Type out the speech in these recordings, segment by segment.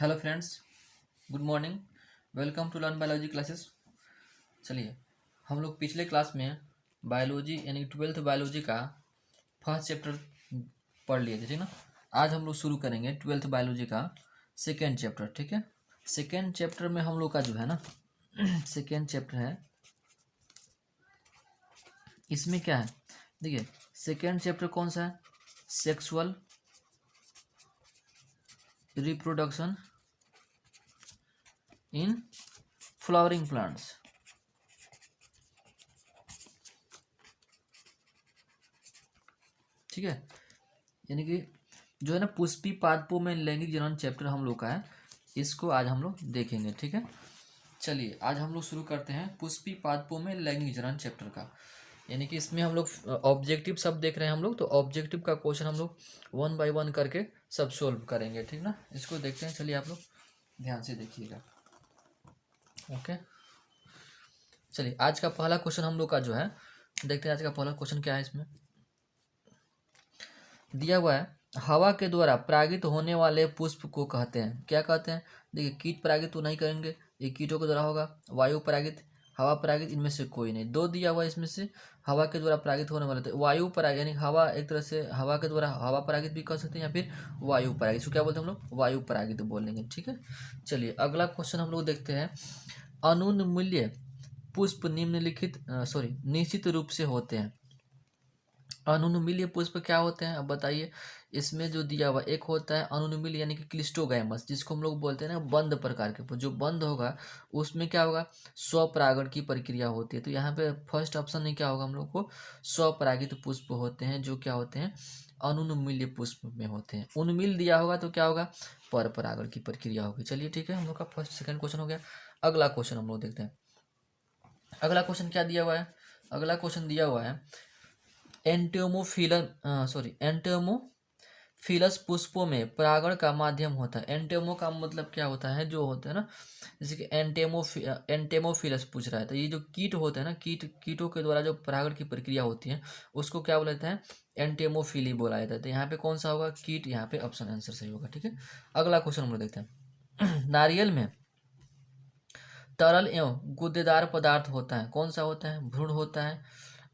Hello friends, good morning. Welcome to learn biology classes. चलिए, हम लोग पिछले क्लास में बायोलॉजी यानी 12th बायोलॉजी का फर्स्ट चैप्टर पढ़ लिए थे, ठीक ना। आज हम लोग शुरू करेंगे 12th बायोलॉजी का सेकेंड चैप्टर, ठीक है। सेकेंड चैप्टर में हम लोग का जो है ना सेकेंड चैप्टर है, इसमें क्या है देखिए। सेकेंड चैप्टर कौन सा है? Sexual reproduction in flowering plants. ठीक है, यानी कि जो है ना पुष्पी पादपों में लैंगिक जनन चैप्टर हम लोग का है, इसको आज हम लोग देखेंगे, ठीक है। चलिए, आज हम लोग शुरू करते हैं पुष्पी पादपों में लैंगिक जनन चैप्टर का। यानी कि इसमें हम लोग ऑब्जेक्टिव सब देख रहे हैं हम लोग, तो ऑब्जेक्टिव का क्वेश्चन हम लोग 1 बाय 1 करके सब सोल्व करेंगे, ठीक ना। इसको देखते हैं, चलिए आप लोग ध्यान से देखिएगा। ओके, चलिए आज का पहला क्वेश्चन हम लोग का जो है, देखते हैं आज का पहला क्वेश्चन क्या है। इसमें दिया हुआ है, हवा के द्वारा परागित होने वाले पुष्प को कहते हैं, क्या कहते हैं? देखिए, कीट परागित तो नहीं करेंगे, ये कीटों के द्वारा होगा। वायु परागित, हवा परागित, इनमें से कोई नहीं। दो दिया हुआ है इसमें से, हवा के द्वारा परागित होने वाले, तो वायु परागित यानी हवा, एक तरह से हवा के द्वारा हवा परागित भी कह सकते हैं, या फिर वायु परागित। इसको क्या बोलते हैं हम लोग? वायु परागित बोलेंगे, ठीक है। चलिए अगला क्वेश्चन हम लोग देखते हैं। अनुन्मूल्य पुष्प निम्नलिखित निश्चित रूप से होते हैं। अनुन्मूल्य पुष्प क्या होते हैं, अब बताइए। इसमें जो दिया हुआ एक होता है अनुन्मूल्य यानी कि क्लिस्टोगैमस, जिसको हम लोग बोलते हैं ना बंद प्रकार के पुष्प। जो बंद होगा उसमें क्या होगा? स्वपरागण की प्रक्रिया होती है। तो यहाँ पे फर्स्ट ऑप्शन में क्या होगा हम लोग को? स्वपरागित पुष्प होते हैं, जो क्या होते हैं? अनुन्मूल्य पुष्प में होते हैं। उन्मील दिया होगा तो क्या होगा? पर परागण की प्रक्रिया होगी। चलिए ठीक है, हम लोग का फर्स्ट सेकंड क्वेश्चन हो गया। अगला क्वेश्चन हम लोग देखते हैं। अगला क्वेश्चन क्या दिया हुआ है? अगला क्वेश्चन दिया हुआ है, एंटेमोफिलस पुष्पों में परागण का माध्यम होता है। एंटेमो का मतलब क्या होता है? जो होता है ना, जैसे कि एंटेमोफिलस पूछ रहा है, तो ये जो कीट होते हैं ना, कीटों के द्वारा जो परागण की प्रक्रिया होती है उसको क्या बोला जाता है? एंटेमोफिली बोला जाता है। तो यहाँ पे कौन सा होगा? कीट। यहाँ पे ऑप्शन आंसर सही होगा, ठीक है। अगला क्वेश्चन हम लोग देखते हैं। नारियल में तरल एवं गुद्देदार पदार्थ होता है, कौन सा होता है? भ्रूण होता है,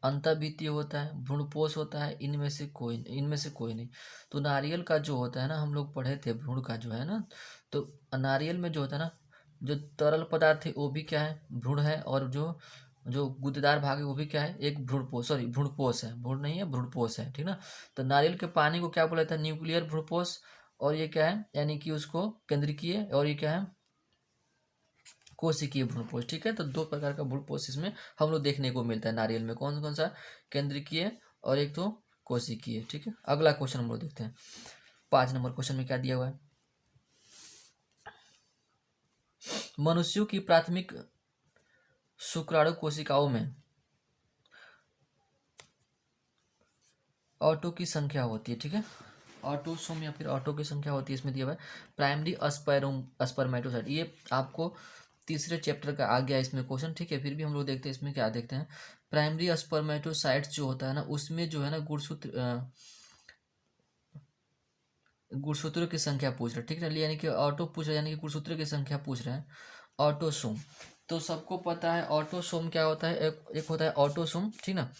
अंतर्भित्तीय होता है, भ्रूणपोष होता है, इनमें से कोई नहीं। तो नारियल का जो होता है ना, हम लोग पढ़े थे भ्रूण का जो है ना, तो नारियल में जो होता है ना, जो तरल पदार्थ है वो भी क्या है? भ्रूण है। और जो जो गुद्देदार भाग है वो भी क्या है? एक भ्रूणपोष है, भ्रूण नहीं है, भ्रूणपोष है, ठीक ना। तो नारियल के पानी को क्या बोला जाता है? न्यूक्लियर भ्रूणपोष। और ये क्या है? यानी कि उसको केंद्रकीय, और ये क्या है? कोशिकीय भ्रूणपोष, ठीक है। तो दो प्रकार का भ्रूणपोष इसमें हम लोग देखने को मिलता है नारियल में। कौन कौन सा? केंद्रकीय और एक तो कोशिकीय, ठीक है। अगला क्वेश्चन हम लोग देखते हैं। 5 नंबर क्वेश्चन में क्या दिया हुआ है? मनुष्यों की प्राथमिक शुक्राणु कोशिकाओं में ऑटो की संख्या होती है, ठीक है। ऑटोसोम या फिर ऑटो की संख्या होती है, इसमें दिया हुआ है। प्राइमरी स्पर्मेटोसाइट, ये आपको तीसरे चैप्टर का आ गया इसमें क्वेश्चन, ठीक है। फिर भी हम लोग देखते हैं इसमें क्या देखते हैं। प्राइमरी स्पर्मेटोसाइट्स जो होता है ना, उसमें जो है ना गुणसूत्रों की संख्या पूछ रहे हैं, ठीक है। यानी कि ऑटो पूछ रहे हैं, यानी कि गुणसूत्रों की संख्या पूछ रहे हैं। ऑटोसोम, तो सबको पता है ऑटोसोम क्या होता है। एक होता है ऑटोसोम, ठीक ना।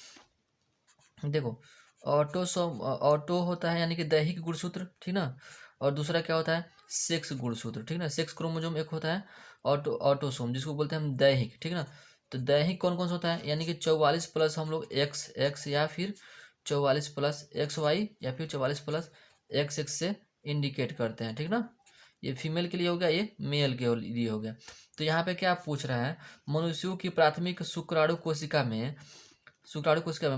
देखो, ऑटोसोम ऑटो होता है यानी कि दैहिक गुणसूत्र, ठीक ना। और दूसरा क्या होता है? सेक्स गुणसूत्र, ठीक ना। सेक्स क्रोमोसोम एक होता है ऑटोसोम, जिसको बोलते हैं हम दैहिक, ठीक ना। तो दैहिक कौन कौन सा होता है? यानी कि 44 प्लस हम लोग एक्स एक्स, या फिर 44 प्लस एक्स वाई, या फिर 44 प्लस एक्स एक्स से इंडिकेट करते हैं, ठीक ना। ये फीमेल के लिए हो गया, ये मेल के लिए हो गया। तो यहाँ पे क्या पूछ रहा है? मनुष्यों की प्राथमिक शुक्राणु कोशिका में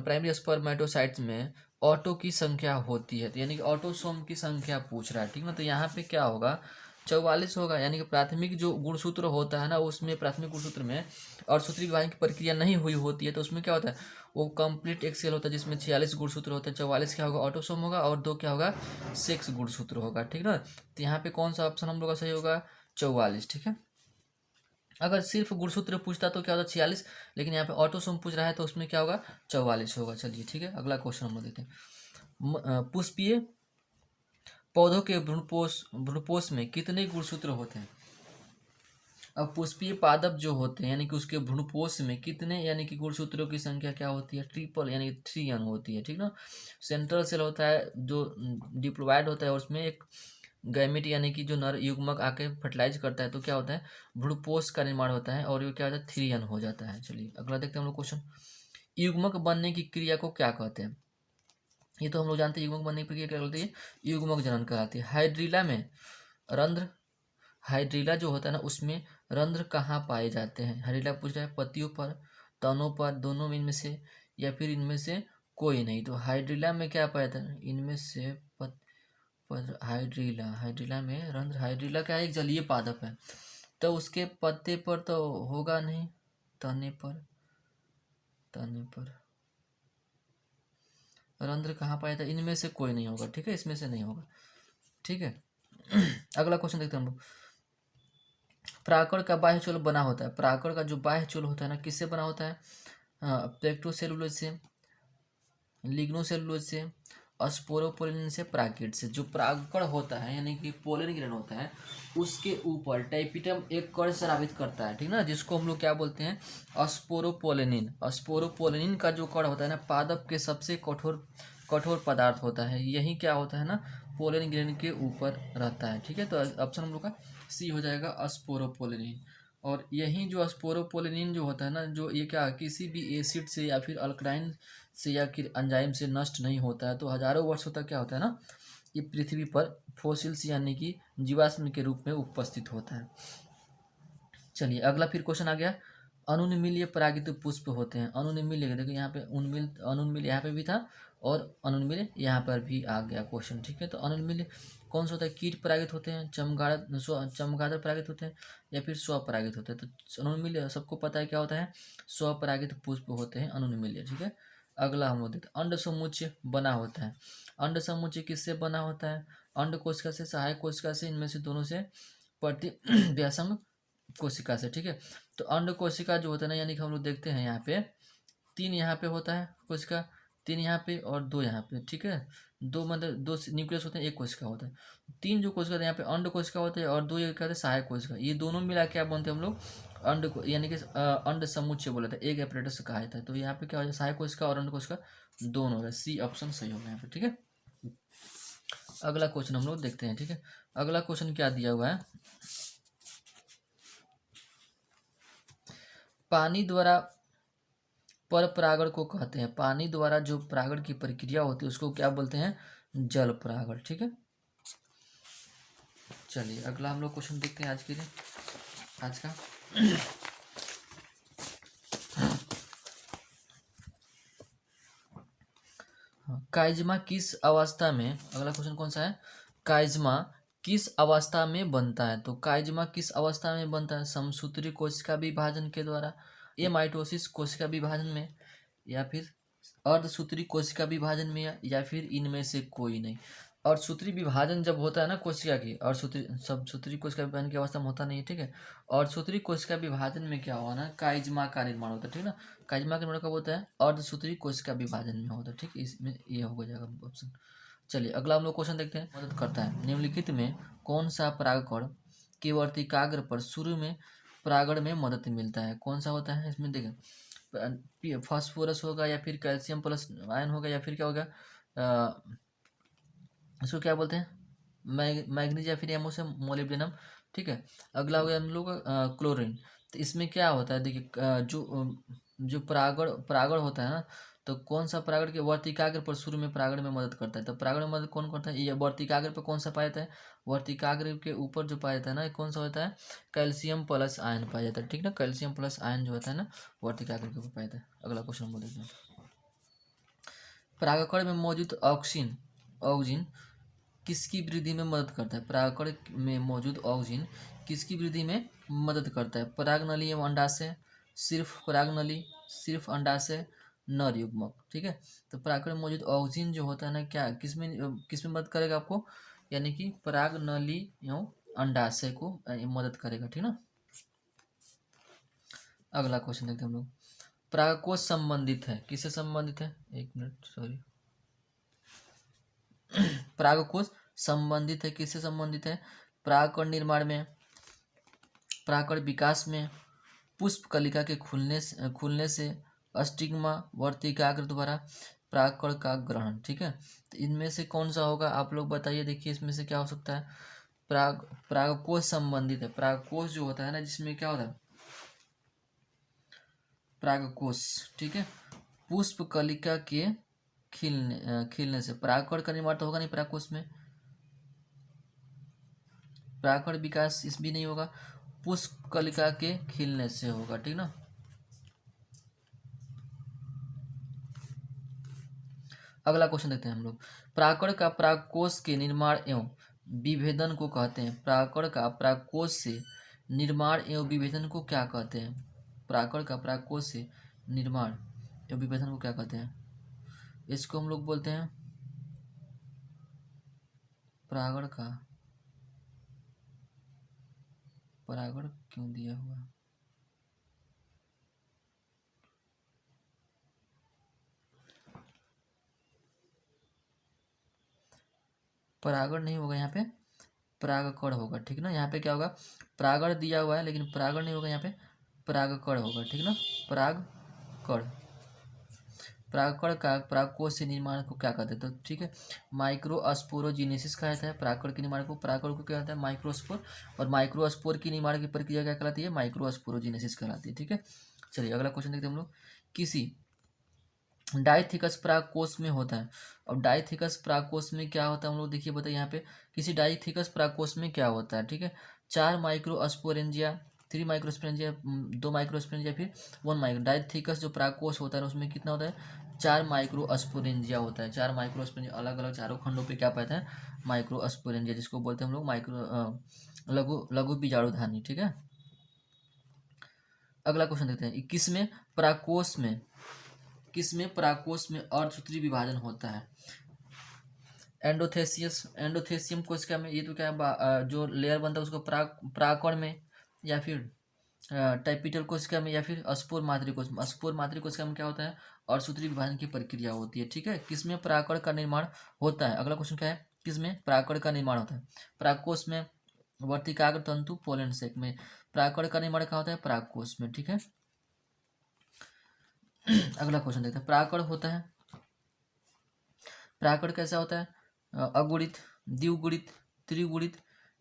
प्राइमरी स्पर्मेटोसाइट्स में ऑटो की संख्या होती है, तो यानी कि ऑटोसोम की संख्या पूछ रहा है, ठीक ना। तो यहाँ पे क्या होगा? 44 होगा, यानी कि प्राथमिक जो गुणसूत्र होता है ना, उसमें प्राथमिक गुणसूत्र में और सूत्री विभाजन की प्रक्रिया नहीं हुई होती है, तो उसमें क्या होता है? वो कंप्लीट एक सेल होता है जिसमें 46 गुणसूत्र होते हैं। 44 क्या होगा? ऑटोसोम होगा, और 2 क्या होगा? सेक्स गुणसूत्र होगा, ठीक ना। तो यहाँ पे कौन सा ऑप्शन हम लोग का सही होगा? 44, ठीक है। अगर सिर्फ गुणसूत्र पूछता तो क्या होता? 46, लेकिन यहाँ पे ऑटोसोम पूछ रहा है तो उसमें क्या होगा? 44 होगा। चलिए ठीक है, अगला क्वेश्चन हम लोग देखते हैं। पुष्पीय पौधों के भ्रूणपोष में कितने गुणसूत्र होते हैं? अब पुष्पीय पादप जो होते हैं यानी कि उसके भ्रूणपोष में कितने यानी कि गुणसूत्रों की संख्या क्या होती है? ट्रिपल यानी 3n होती है, ठीक ना। सेंट्रल सेल होता है जो डिप्लॉयड होता है, और उसमें एक गैमेट यानी कि जो नर युग्मक आके फर्टिलाइज करता है, तो क्या होता है? भ्रूणपोष का निर्माण होता है, और ये क्या होता है? 3n हो जाता है। चलिए अगला देखते हैं हम लोग क्वेश्चन। युग्मक बनने की क्रिया को क्या कहते हैं? ये तो हम लोग जानते हैं, युग्मक बनने की प्रक्रिया क्या होती है? युग्मक जनन कहलाती है। हाइड्रीला में रंध्र, हाइड्रीला जो होता है ना उसमें रंध्र कहाँ पाए जाते हैं? हाइड्रीला पूछ रहा है पत्तियों पर, तनों पर, दोनों में इनमें से, या फिर इनमें से कोई नहीं। तो हाइड्रीला में क्या पाया जाता है? इनमें से पर हाइड्रीला, हाइड्रीला में रंध्र, हाइड्रीला क्या है? एक जलीय पादप है, तो उसके पत्ते पर तो होगा नहीं, तने पर, तने पर रंध्र कहाँ पाया जाता है? इनमें से कोई नहीं होगा, ठीक है, इसमें से नहीं होगा, ठीक है। अगला क्वेश्चन देखते हैं हम लोग। प्राकड़ का बाह्य चोल बना होता है, प्राकड़ का जो बाह्य चोल होता है ना किससे बना होता है? प्लेक्टोसेलुलोज से, लिग्नोसेलुलोज से, स्पोरोपोलिन से, प्राकिट से। जो प्राकड़ होता है यानी कि पोलन ग्रेन होता है, उसके ऊपर टाइपिटम एक कण स्रावित करता है, ठीक ना, जिसको हम लोग क्या बोलते हैं? स्पोरोपोलिनिन। स्पोरोपोलिनिन का जो कण होता है ना, पादप के सबसे कठोर कठोर पदार्थ होता है, यही क्या होता है ना, पोलन ग्रेन के ऊपर रहता है, ठीक है। तो ऑप्शन हम लोग का सी हो जाएगा, स्पोरोपोलिनिन। और यही जो स्पोरोपोलिनिन जो होता है ना, जो ये क्या किसी भी एसिड से या फिर अल्कलाइन से या फिर एंजाइम से नष्ट नहीं होता है, तो हजारों वर्षों तक क्या होता है ना, ये पृथ्वी पर फोसिल्स यानी कि जीवाश्म के रूप में उपस्थित होता है। चलिए अगला फिर क्वेश्चन आ गया। अनुन्मील्य परागित पुष्प होते हैं। अनुन्मील्य देखो यहाँ पे उन्मील, अनुन्मील्य यहाँ पे भी था, और अनुन्मील्य यहाँ पर भी आ गया क्वेश्चन, ठीक है। तो अनुन्मील्य कौन सा होता है? कीट परागित होते हैं, चमगादड़ परागित होते हैं, या फिर स्वपरागित होते हैं। तो अनुन्मील्य सबको पता है क्या होता है? स्वपरागित पुष्प होते हैं अनुन्मील्य, ठीक है। अगला हम लोग देखते हैं, अंड समुच्चय बना होता है। अंड समुच्चय किससे बना होता है? अंड कोशिका से, सहायक कोशिका से, इनमें से दोनों से, प्रति व्यासंग कोशिका से, ठीक है। तो अंड कोशिका जो होता है ना, यानी कि हम लोग देखते हैं यहाँ पे 3 यहाँ पे होता है कोशिका, 3 यहाँ पे और 2 यहाँ पे, ठीक है। 2 मतलब 2 न्यूक्लियस होते हैं, 1 कोशिका होता है। 3 जो कोशिका होते हैं यहाँ पे अंड कोशिका होते हैं, और 2 ये कहते हैं सहायक कोशिका। ये दोनों मिला के क्या बोलते हैं हम लोग? अंड को, यानी कि अंड समुच्चय बोला था, एक एपरेटस कहा जाता है। तो यहाँ पे क्या हो जाए? सहायक कोशिका और अंड कोशिका दोनों हो जाए। सी ऑप्शन सही होगा यहाँ पे, ठीक है। अगला क्वेश्चन हम लोग देखते हैं, ठीक है। अगला क्वेश्चन क्या दिया हुआ है? पानी द्वारा पर परागण को कहते हैं। पानी द्वारा जो परागण की प्रक्रिया होती है उसको क्या बोलते हैं? जल परागण, ठीक है। चलिए अगला हम लोग क्वेश्चन देखते हैं आज के लिए, आज का। काइजमा किस अवस्था में, अगला क्वेश्चन कौन सा है? काइजमा किस अवस्था में बनता है? तो काइजमा किस अवस्था में बनता है? समसूत्री कोशिका विभाजन के द्वारा, या माइटोसिस कोशिका विभाजन में, या फिर अर्धसूत्री कोशिका विभाजन में, या फिर इनमें से कोई नहीं। अर्धसूत्री विभाजन जब होता है ना कोशिका की, अर्धसूत्री सबसूत्री कोशिका विभाजन की अवस्था में होता नहीं है, ठीक है। अर्धसूत्री कोशिका विभाजन में क्या हुआ ना, काइजमा का निर्माण होता है, ठीक है ना। काइजमा का निर्माण कब होता है? अर्धसूत्री कोशिका विभाजन में होता है, ठीक है। इसमें ये हो जाएगा ऑप्शन। चलिए अगला हम लोग क्वेश्चन देखते हैं। मदद करता है निम्नलिखित में कौन सा परागकण के वर्तिकाग्र पर शुरू में परागण में मदद मिलता है? कौन सा होता है इसमें? देखें, फास्फोरस होगा, या फिर कैल्शियम प्लस आयन होगा, या फिर क्या होगा, इसको क्या बोलते हैं? मैग्नीज, या फिर एमो से मोलिब्डेनम, ठीक है। अगला हो गया हम लोग क्लोरीन। तो इसमें क्या होता है? देखिए जो परागण परागण होता है ना, तो कौन सा परागण के वर्तिकाग्र पर शुरू में परागण में मदद करता है? तो परागण में मदद कौन करता है? ये वर्तिकाग्र पर कौन सा पाया जाता है? वर्तिकाग्र के ऊपर जो पाया जाता है ना, कौन सा होता है? कैल्शियम प्लस आयन पाया जाता है, ठीक ना। कैल्शियम प्लस आयन जो होता है ना, वर्तिकाग्र के ऊपर पाया जाता है। अगला क्वेश्चन हम देखते हैं। परागकण में मौजूद ऑक्सीन ऑक्सीजन किसकी वृद्धि में मदद करता है? परागकण में मौजूद ऑक्सीजन किसकी वृद्धि में मदद करता है? परागनली एवं अंडाशय, सिर्फ परागनली, सिर्फ अंडाशय, नर युग्मक, ठीक है। तो परागकण में मौजूद ऑक्सीजन जो होता है ना, क्या किसमें मदद करेगा आपको? यानी कि परागनली एवं अंडाशय को मदद करेगा, ठीक ना। अगला क्वेश्चन देखते हैं हम लोग। परागकोश संबंधित है, किससे संबंधित है? एक मिनट, सॉरी। परागकोश संबंधित है, किससे संबंधित है? परागकण निर्माण में, परागकण विकास में, पुष्प कलिका के खुलने से, अस्टिग्मा वर्तिकाग्र द्वारा परागकण का ग्रहण। ठीक है, तो इनमें से कौन सा होगा आप लोग बताइए। देखिए इसमें से क्या हो सकता है? परागकोश संबंधित है। परागकोश जो होता है ना, जिसमें क्या होता है? परागकोश। ठीक है, पुष्प कलिका के खिलने से परागकण का निर्माण तो होगा नहीं परागकोश में, परागकण विकास इस भी नहीं होगा, पुष्प कलिका के खिलने से होगा। ठीक ना। अगला क्वेश्चन देखते हैं हम लोग। परागकण का परागकोश के निर्माण एवं विभेदन को कहते हैं। परागकण का परागकोश से निर्माण एवं विभेदन को क्या कहते हैं? परागकण का परागकोश से निर्माण एवं विभेदन को क्या कहते हैं? इसको हम लोग बोलते हैं परागण का, परागण क्यों दिया हुआ? परागण नहीं होगा यहाँ पे, परागकण होगा। ठीक ना, यहाँ पे क्या होगा? परागण दिया हुआ है लेकिन परागण नहीं होगा, यहाँ पे परागकण होगा। ठीक ना, परागकण। परागकण का परागकोश से निर्माण को क्या कहते हैं? तो ठीक है, माइक्रोस्पोरोजिनेसिस कहा जाता है परागकण के निर्माण को। परागकण को क्या कहता है? माइक्रोस्पोर। और माइक्रोस्पोर की निर्माण की प्रक्रिया क्या कहलाती है? माइक्रोस्पोरोजिनेसिस कहलाती है। ठीक है, चलिए अगला क्वेश्चन देखते हैं हम लोग। किसी डाइथिकस परागकोश में होता है। अब डाइथिकस परागकोश में क्या होता है हम लोग देखिए बताइए यहाँ पे। किसी डाइथिकस परागकोश में क्या होता है? ठीक है, 4 माइक्रोस्पोरेंजिया, 3 माइक्रोस्पोरेंजिया, 2 माइक्रोस्पोरेंजिया, फिर 1 माइक्रो। डाइथिकस जो परागकोश होता है उसमें कितना होता है? 4 माइक्रोस्पोरेंजिया होता है। 4 माइक्रोस्पोरेंजिया, अलग अलग चारों खंडों पे क्या पाता है? माइक्रोस्पोरेंजिया, जिसको बोलते हैं हम लोग लघु लघु बीजाणुधानी। ठीक है, अगला क्वेश्चन देखते हैं। किसमें परागकोश में अर्धसूत्री विभाजन होता है? एंडोथेसियम कोशिका में। ये तो क्या है? जो लेयर बनता है उसको परागकण में, या फिर टाइपिटल कोशिका में, या फिर स्पोर मातृ कोशिका में क्या होता है? अर्धसूत्री विभाजन की प्रक्रिया होती है। ठीक है, किसमें परागकण का निर्माण होता है? अगला क्वेश्चन क्या है? किसमें परागकण का निर्माण होता है? परागकोश में, वर्तिकाग्र तंतु, पोलन सेक में। परागकण का निर्माण कहाँ होता है? परागकोश में। ठीक है, अगला क्वेश्चन देखते हैं। परागकण होता है, परागकण कैसा होता है? अगुणित, द्विगुणित, त्रिगुणित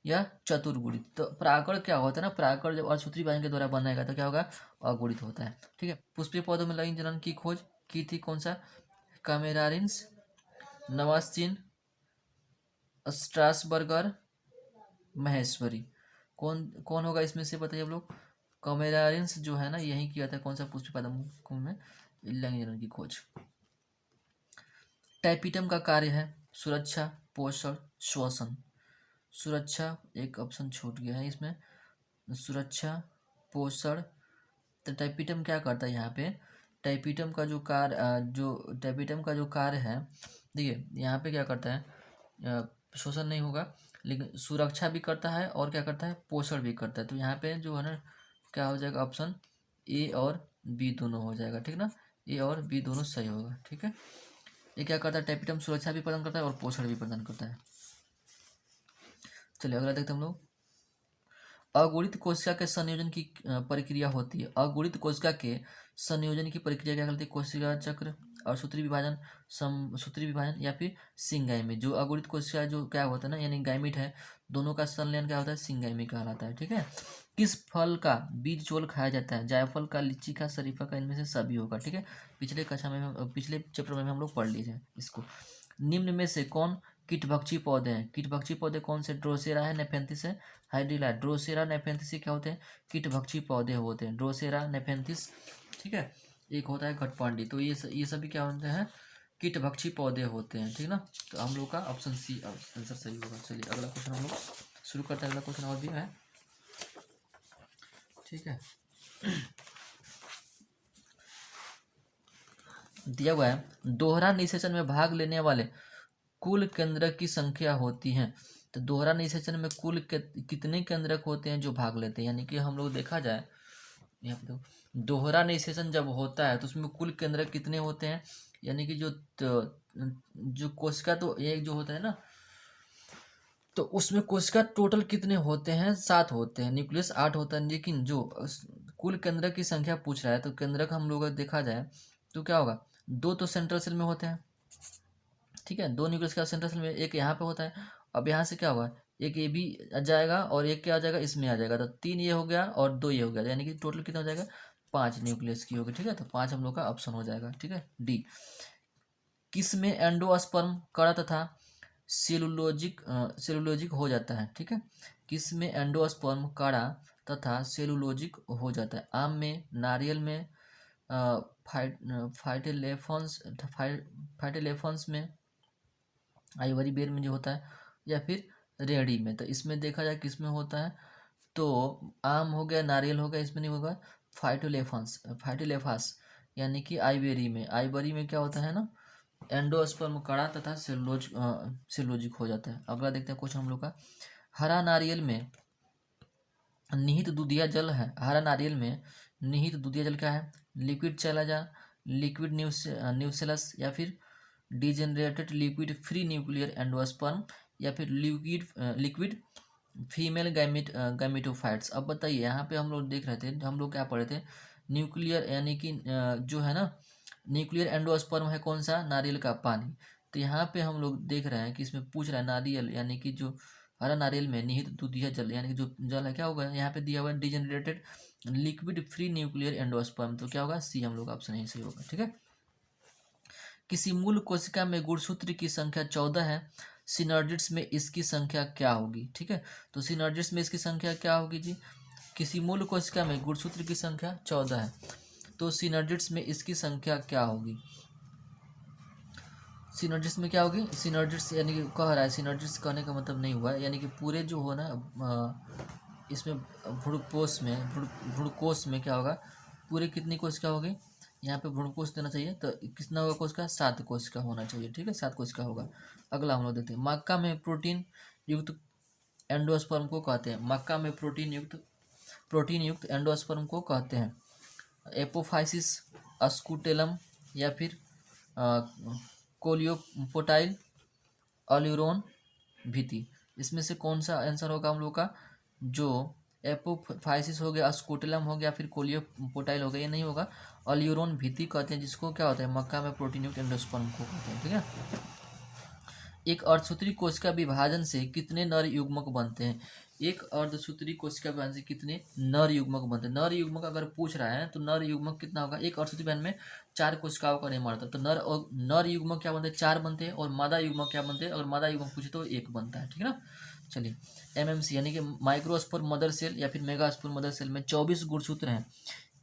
या चतुर्गुणित। तो परागकण क्या होता है ना, परागकण जब अर्धसूत्री विभाजन के द्वारा बनेगा तो क्या होगा? अगुणित होता है। ठीक है, पुष्पीय पौधों में लैंगिक जनन की खोज की थी कौन सा? कामेरारिन्स, नवास्चिन, स्ट्रासबर्गर, महेश्वरी। कौन कौन होगा इसमें से बताइए आप लोग। कामेरारिन्स जो है ना, यही किया था कौन सा? पुष्पीय पौधों में लैंगिक जनन की खोज। टाइपिटम का कार्य है सुरक्षा, पोषण, श्वसन। सुरक्षा एक ऑप्शन छूट गया है इसमें, सुरक्षा, पोषण। तो टाइपिटम क्या करता है यहाँ पे? टाइपिटम का जो कार्य है, देखिए यहाँ पे क्या करता है? शोषण नहीं होगा लेकिन सुरक्षा भी करता है और क्या करता है? पोषण भी करता है। तो यहाँ पे जो है ना, क्या हो जाएगा? ऑप्शन ए और बी दोनों हो जाएगा। ठीक ना, ए और बी दोनों सही होगा। ठीक है, ये क्या करता है? टाइपिटम सुरक्षा भी प्रदान करता है और पोषण भी प्रदान करता है। चलिए अगला देखते हैं हम लोग। अगुणित कोशिका के संयोजन की प्रक्रिया होती है। अगुणित कोशिका के संयोजन की प्रक्रिया क्या कहलाती है? कोशिका चक्र, और सूत्री विभाजन, समसूत्री विभाजन, या फिर सिंगाइमी। जो अगुणित कोशिका जो क्या होता है ना, यानी गाइमिट है, दोनों का संलयन क्या होता है? सिंगाइमी कहलाता है। ठीक है, किस फल का बीज चोल खाया जाता है? जायफल का, लीची का, शरीफा का, इनमें से सभी होगा। ठीक है, पिछले कक्षा में, पिछले चैप्टर में हम लोग पढ़ लीजिए इसको। निम्न में से कौन कीटभक्षी पौधे हैं? कीटभक्षी पौधे कौन से? ड्रोसेरा है, नेफेंथिस है, हाइड्रिला। ड्रोसेरा, नेफेंथिस क्या होते हैं? कीटभक्षी पौधे होते हैं, ड्रोसेरा, नेफेंथिस। ठीक है, एक होता है घटपांडी। तो ये सभी क्या होते हैं? कीटभक्षी पौधे होते हैं। ठीक ना, तो हम लोग का ऑप्शन सी आंसर सही होगा। चलिए अगला क्वेश्चन हम लोग शुरू करते हैं। अगला क्वेश्चन और भी है। ठीक है, दिया हुआ है दोहरा निषेचन में भाग लेने वाले कुल केंद्रक की संख्या होती है। तो दोहरा निषेचन में कुल कितने केंद्रक होते हैं जो भाग लेते हैं? यानी कि हम लोग देखा जाए यहाँ पे तो दोहरा निषेचन जब होता है तो उसमें कुल केंद्रक कितने होते हैं? यानी कि जो कोशिका, तो एक जो होता है ना, तो उसमें कोशिका टोटल कितने होते हैं? 7 होते हैं। न्यूक्लियस 8 होता है, लेकिन जो कुल केंद्रक की संख्या पूछ रहा है, तो केंद्रक हम लोग देखा जाए तो क्या होगा, 2 तो सेंट्रल सेल में होते हैं, ठीक है, 2 न्यूक्लियस का सेंट्रल सेल में, एक यहाँ पे होता है। अब यहाँ से क्या होगा, एक ये भी जाएगा और एक क्या आ जाएगा, इसमें आ जाएगा, तो 3 ये हो गया और 2 ये हो गया, यानी कि टोटल कितना हो जाएगा, 5 न्यूक्लियस की होगी, ठीक है। तो 5 हम लोग का ऑप्शन हो जाएगा, ठीक है, डी। किस में एंडोस्पर्म कड़ा तथा सेलुलोजिक हो जाता है, ठीक है। किस में एंडोस्पर्म कड़ा तथा सेलुलोजिक हो जाता है? आम में, नारियल में, फाइटेलेफॉन्स में, आइवरी बेर में जो होता है, या फिर रेड़ी में। तो इसमें देखा जाए किस में होता है, तो आम हो गया, नारियल हो गया, इसमें नहीं होगा। फाइटोलेफास यानी कि आइवेरी में, आइवरी में क्या होता है ना, एंडोस्पर्म कड़ा तथा सेलुलोजिक हो जाता है। अगला देखते हैं क्वेश्चन हम लोग का, हरा नारियल में निहित दूधिया जल है, हरा नारियल में निहित दूधिया जल क्या है? लिक्विड चैलाजा, लिक्विड न्यूसेलस, या फिर degenerated liquid free nuclear endosperm, या फिर लिक्विड फीमेल गैमेटोफाइट्स। अब बताइए, यहाँ पे हम लोग देख रहे थे, हम लोग क्या पढ़े थे, न्यूक्लियर यानी कि जो है ना, न्यूक्लियर एंडोस्पर्म है कौन सा, नारियल का पानी। तो यहाँ पे हम लोग देख रहे हैं कि इसमें पूछ रहा है नारियल यानी कि जो हरा नारियल में निहित दूधिया जल, यानी कि जो जल है क्या होगा, यहाँ पे दिया हुआ है degenerated liquid free nuclear endosperm, तो क्या होगा, सी हम लोग ऑप्शन यही सही होगा, ठीक है। किसी मूल कोशिका में गुणसूत्र की संख्या 14 है, सिनर्जिड्स में इसकी संख्या क्या होगी, ठीक है। तो सिनर्जिड्स में इसकी संख्या क्या होगी जी, किसी मूल कोशिका में गुणसूत्र की संख्या 14 है, तो सिनर्जिड्स में इसकी संख्या क्या होगी? सिनर्जिड्स में क्या होगी, सिनर्जिड्स यानी कि कह रहा है, सिनर्जिड्स कहने का मतलब नहीं हुआ है, यानी कि पूरे जो हो ना इसमें भ्रूणकोश में क्या होगा, पूरे कितनी कोशिका होगी, यहाँ पे भ्रूणकोश देना चाहिए, तो कितना होगा कोशिका, 7 कोशिका होना चाहिए, ठीक है, 7 कोशिका होगा। अगला हम लोग देखते हैं, मक्का में प्रोटीन युक्त एंडोस्पर्म को कहते हैं, मक्का में प्रोटीन युक्त एंडोस्पर्म को कहते हैं एपोफाइसिस, अस्कुटेलम, या फिर कोलियोपोटाइल, ऑल्यूरोन, भीति। इसमें से कौन सा आंसर होगा हम लोग का, जो एपोफाइसिस हो गया, स्कोटेलम हो गया, फिर कोलियोपोटाइल हो गया, ये नहीं होगा, ऑल्यूरोन भीति कहते हैं, जिसको क्या होता है, मक्का में प्रोटीन युक्त एंडोस्पर्म को कहते हैं, ठीक है। एक अर्धसूत्री कोशिका विभाजन से कितने नर युग्मक बनते हैं? एक अर्धसूत्री कोशिका विभाजन से कितने नर युग्मक बनते हैं? नर युग्मक अगर पूछ रहा है तो नर युग्मक कितना होगा, एक अर्धसूत्री विभाजन में 4 कोशिकाओं का निर्माण होता है, तो नर युग्मक क्या बनते हैं, 4 बनते हैं, और मादा युग्मक क्या बनते हैं, अगर मादा युग्मक पूछे तो 1 बनता है, ठीक है ना। चलिए, एमएमसी यानी कि माइक्रोस्पोर मदर सेल या फिर मेगास्पोर मदर सेल में 24 गुणसूत्र हैं,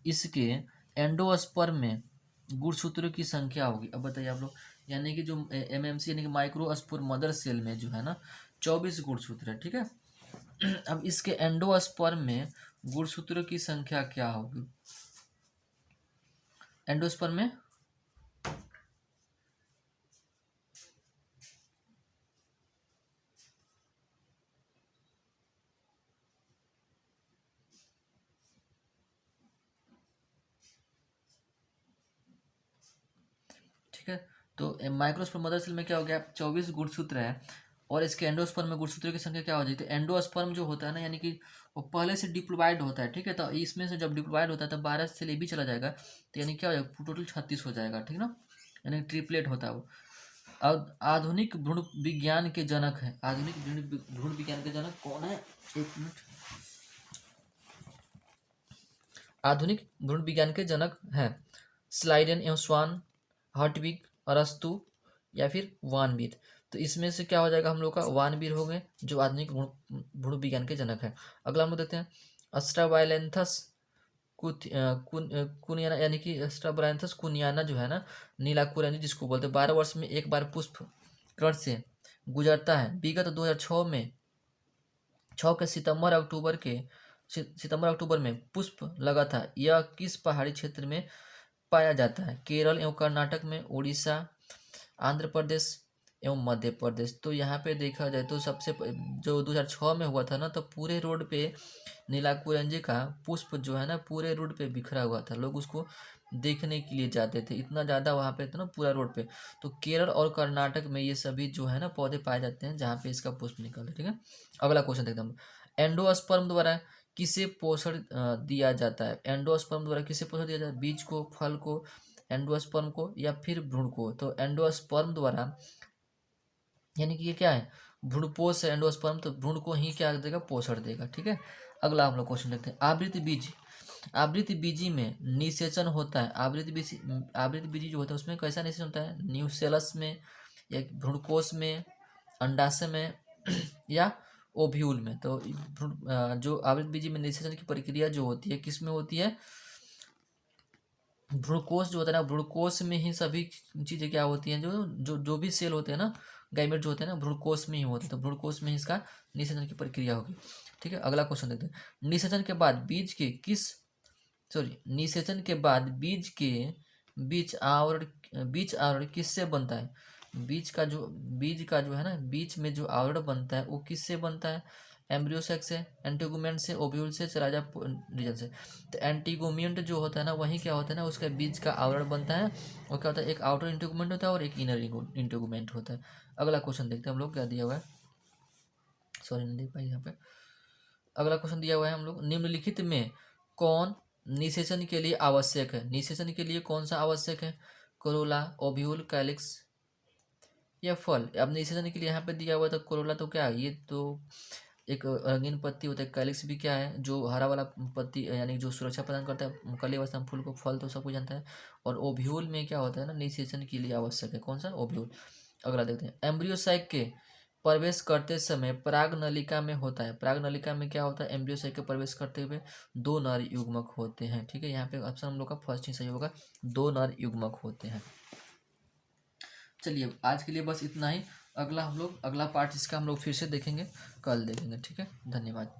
इसके एंडोस्पर्म में गुणसूत्रों की संख्या होगी। अब बताइए आप लोग, यानी कि जो एमएमसी यानी कि माइक्रोस्पोर मदर सेल में जो है ना 24 गुणसूत्र है, ठीक है। अब इसके एंडोस्पर्म में गुणसूत्रों की संख्या क्या होगी, एंडोस्पर्म में, ठीक है। तो माइक्रोस्पर्म मदर सेल में क्या हो गया, 24 गुणसूत्र है, और इसके एंडोस्पर्म में गुणसूत्रों की संख्या क्या हो जाती है, एंडोस्पर्म जो होता है ना, यानी कि वो पहले से डिप्लॉयड होता है, ठीक है। तो इसमें से जब डिप्लॉयड होता है तो 12 से ये भी चला जाएगा, तो यानी क्या हो जाएगा, टोटल 36 हो जाएगा, ठीक ना, यानी ट्रिपलेट होता है वो। अब आधुनिक भ्रूण विज्ञान के जनक है, आधुनिक भ्रूण विज्ञान के जनक कौन है, एक मिनट, आधुनिक भ्रूण विज्ञान के जनक हैं स्लाइडन एवं स्वान, हर्टविग, अरस्तु, या फिर वानवीर। तो इसमें से क्या हो जाएगा हम लोग का, वानवीर हो गए जो आधुनिक भ्रूण विज्ञान के जनक है। अगला हम लोग देखते हैं अस्ट्रावायलेंथस कुनियाना, यानी कि अस्ट्रावायलेंथस कुनियाना जो है ना, नीलाकुर यानी जिसको बोलते हैं, 12 वर्ष में एक बार पुष्प कर्ण से गुजरता है। विगत 2006 में 6 के सितंबर अक्टूबर में पुष्प लगा था। यह किस पहाड़ी क्षेत्र में पाया जाता है, केरल एवं कर्नाटक में, उड़ीसा, आंध्र प्रदेश, एवं मध्य प्रदेश। तो यहाँ पे देखा जाए तो जो 2006 में हुआ था ना, तो पूरे रोड पे नीलाकुरंजी का पुष्प जो है ना पूरे रोड पे बिखरा हुआ था। लोग उसको देखने के लिए जाते थे, इतना ज़्यादा वहाँ पे था ना पूरा रोड पे। तो केरल और कर्नाटक में ये सभी जो है ना पौधे पाए जाते हैं जहाँ पे इसका पुष्प निकलता है। ठीक है, अगला क्वेश्चन देखते हैं हम। एंडोस्पर्म द्वारा किसे पोषण दिया जाता है? एंडोस्पर्म द्वारा किसे पोषण दिया जाता है? बीज को, फल को, एंडोस्पर्म को या फिर भ्रूण को? तो एंडोस्पर्म द्वारा यानी कि ये क्या है, भ्रूणपोष है एंडोस्पर्म, तो भ्रूण को ही क्या देगा, पोषण देगा। ठीक है, अगला हम लोग क्वेश्चन देखते हैं। आवृत्ति बीजी में निषेचन होता है। आवृत्ति बीजी जो होता है उसमें कैसा निषेचन होता है? न्यूसेलस में या भ्रूणकोष में, अंडाशय में या ओव्यूल में। तो जो आवृत्ति बीजी में निषेचन की प्रक्रिया जो होती है किस में होती है? भ्रूणकोष जो होता है ना, भ्रूणकोष में ही सभी चीज़ें क्या होती हैं, जो भी सेल होते हैं ना, गाइमेट जो होते हैं ना, भ्रूणकोष में ही होते हैं। तो भ्रूणकोष में ही इसका निषेचन की प्रक्रिया होगी। ठीक है, अगला क्वेश्चन देखते हैं। निषेचन के बाद बीज आवरण किससे बनता है? बीज का जो है ना, बीच में जो आवरण बनता है वो किससे बनता है? एम्ब्रियो सैक से, एंटीगुमेंट से, ओव्यूल से, चिराजा रीजन से। तो एंटीगुमेंट जो होता है ना वही क्या होता है ना, उसका बीज का आवरण बनता है। वो क्या होता है, एक आउटर इंटीगुमेंट होता है और एक इनर इंटीगुमेंट होता है। अगला क्वेश्चन देखते हैं हम लोग क्या दिया हुआ है, सॉरी नहीं देख पाई यहाँ पे। अगला क्वेश्चन दिया हुआ है हम लोग, निम्नलिखित में कौन निषेचन के लिए आवश्यक है? निषेचन के लिए कौन सा आवश्यक है? कोरोला, ओव्यूल, कैलिक्स या फल? अब निषेचन के लिए यहाँ पे दिया हुआ था कोरोला, तो क्या है, ये तो एक रंगीन पत्ती होता है। कैलिक्स भी क्या है, जो हरा वाला पत्ती यानी जो सुरक्षा प्रदान करता है कली अवस्था में फूल को। फल तो सब कुछ जानता है। और ओव्यूल में क्या होता है ना, निषेचन के लिए आवश्यक है कौन सा? ओव्यूल। अगला देखते हैं, एम्ब्रियो साइक के प्रवेश करते समय पराग नलिका में होता है। पराग नलिका में क्या होता है? एम्ब्रियो साइक के प्रवेश करते हुए 2 नर युग्मक होते हैं। ठीक है, यहाँ पे ऑप्शन हम लोग का फर्स्ट ही सही होगा, 2 नर युग्मक होते हैं। चलिए आज के लिए बस इतना ही। अगला पार्ट इसका हम लोग फिर से देखेंगे, कल देखेंगे। ठीक है, धन्यवाद।